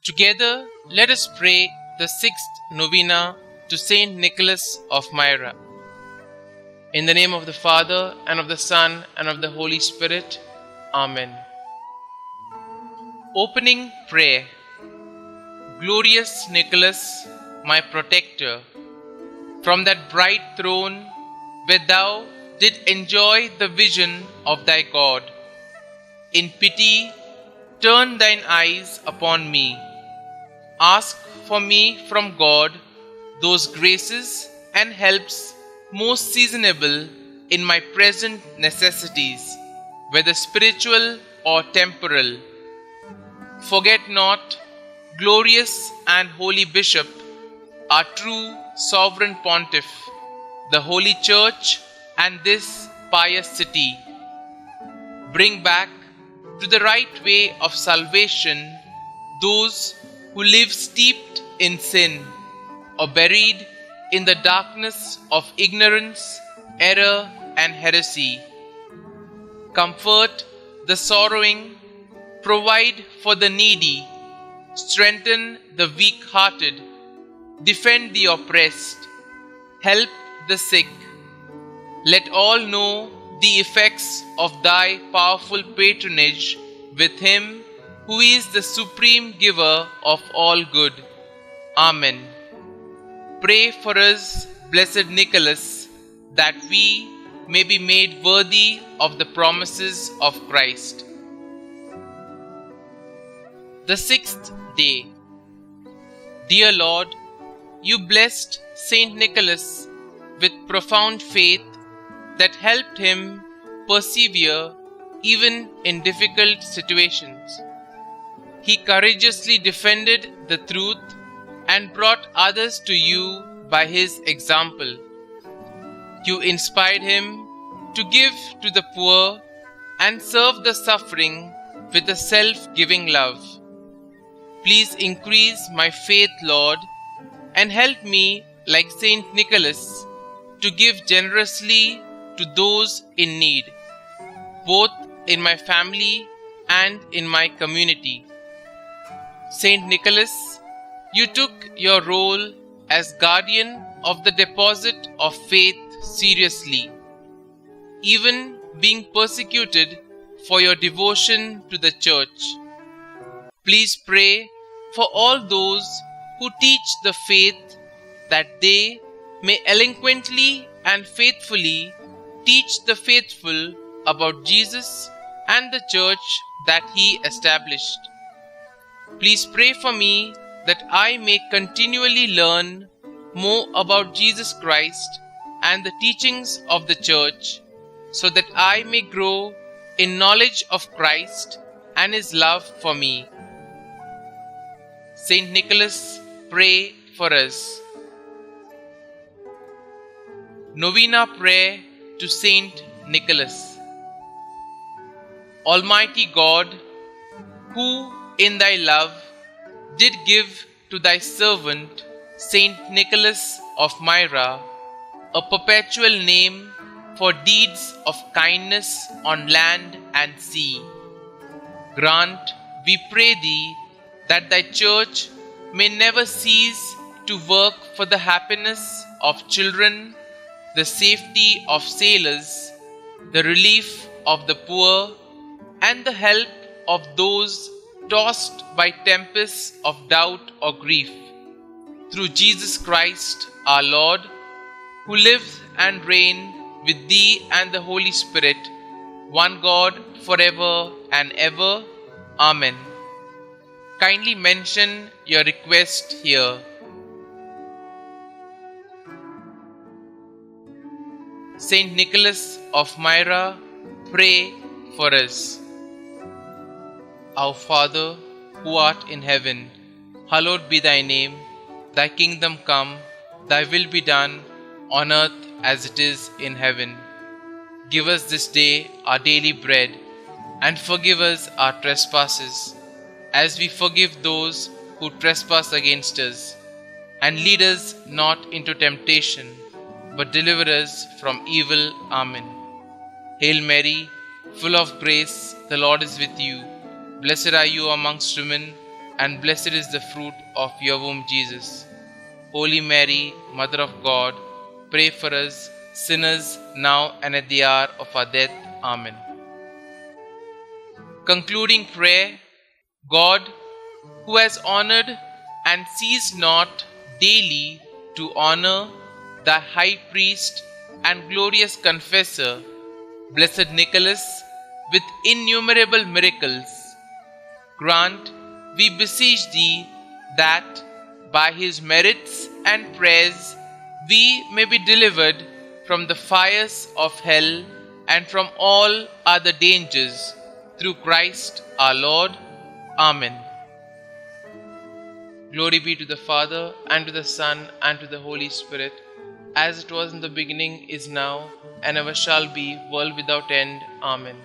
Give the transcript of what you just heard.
Together, let us pray the sixth novena to St Nicholas of Myra. In the name of the Father, and of the Son, and of the Holy Spirit. Amen. Opening prayer. Glorious Nicholas, my protector, from that bright throne where thou did enjoy the vision of thy God, in pity turn thine eyes upon me. Ask for me from God those graces and helps most seasonable in my present necessities, whether spiritual or temporal. Forget not, glorious and holy Bishop, our true sovereign pontiff, the Holy Church and this pious city. Bring back to the right way of salvation those who live steeped in sin or buried in the darkness of ignorance, error, and heresy. Comfort the sorrowing, provide for the needy, strengthen the weak-hearted, defend the oppressed, help the sick. Let all know the effects of thy powerful patronage with him who is the supreme giver of all good. Amen. Pray for us, blessed Nicholas, that we may be made worthy of the promises of Christ. The sixth day. Dear Lord, you blessed St. Nicholas with profound faith that helped him persevere even in difficult situations. He courageously defended the truth and brought others to you by his example. You inspired him to give to the poor and serve the suffering with a self-giving love. Please increase my faith, Lord, and help me, like St. Nicholas, to give generously to those in need, both in my family and in my community. St. Nicholas, you took your role as guardian of the deposit of faith seriously, even being persecuted for your devotion to the Church. Please pray for all those who teach the faith, that they may eloquently and faithfully teach the faithful about Jesus and the Church that he established. Please pray for me that I may continually learn more about Jesus Christ and the teachings of the Church, so that I may grow in knowledge of Christ and his love for me. St. Nicholas, pray for us. Novena prayer to St. Nicholas. Almighty God, who in thy love did give to thy servant St. Nicholas of Myra a perpetual name for deeds of kindness on land and sea, grant, we pray thee, that thy Church may never cease to work for the happiness of children, the safety of sailors, the relief of the poor, and the help of those tossed by tempests of doubt or grief. Through Jesus Christ our Lord, who lives and reigns with thee and the Holy Spirit, one God, forever and ever. Amen. Kindly mention your request here. St. Nicholas of Myra, pray for us. Our Father, who art in heaven, hallowed be thy name. Thy kingdom come, thy will be done, on earth as it is in heaven. Give us this day our daily bread, and forgive us our trespasses, as we forgive those who trespass against us. And lead us not into temptation, but deliver us from evil. Amen. Hail Mary, full of grace, the Lord is with you. Blessed are you amongst women, and blessed is the fruit of your womb, Jesus. Holy Mary, Mother of God, pray for us sinners now and at the hour of our death. Amen. Concluding prayer. God, who has honored and ceased not daily to honor the high priest and glorious confessor, Blessed Nicholas, with innumerable miracles, grant, we beseech thee, that by his merits and prayers we may be delivered from the fires of hell and from all other dangers, through Christ our Lord. Amen. Glory be to the Father, and to the Son, and to the Holy Spirit, as it was in the beginning, is now, and ever shall be, world without end. Amen.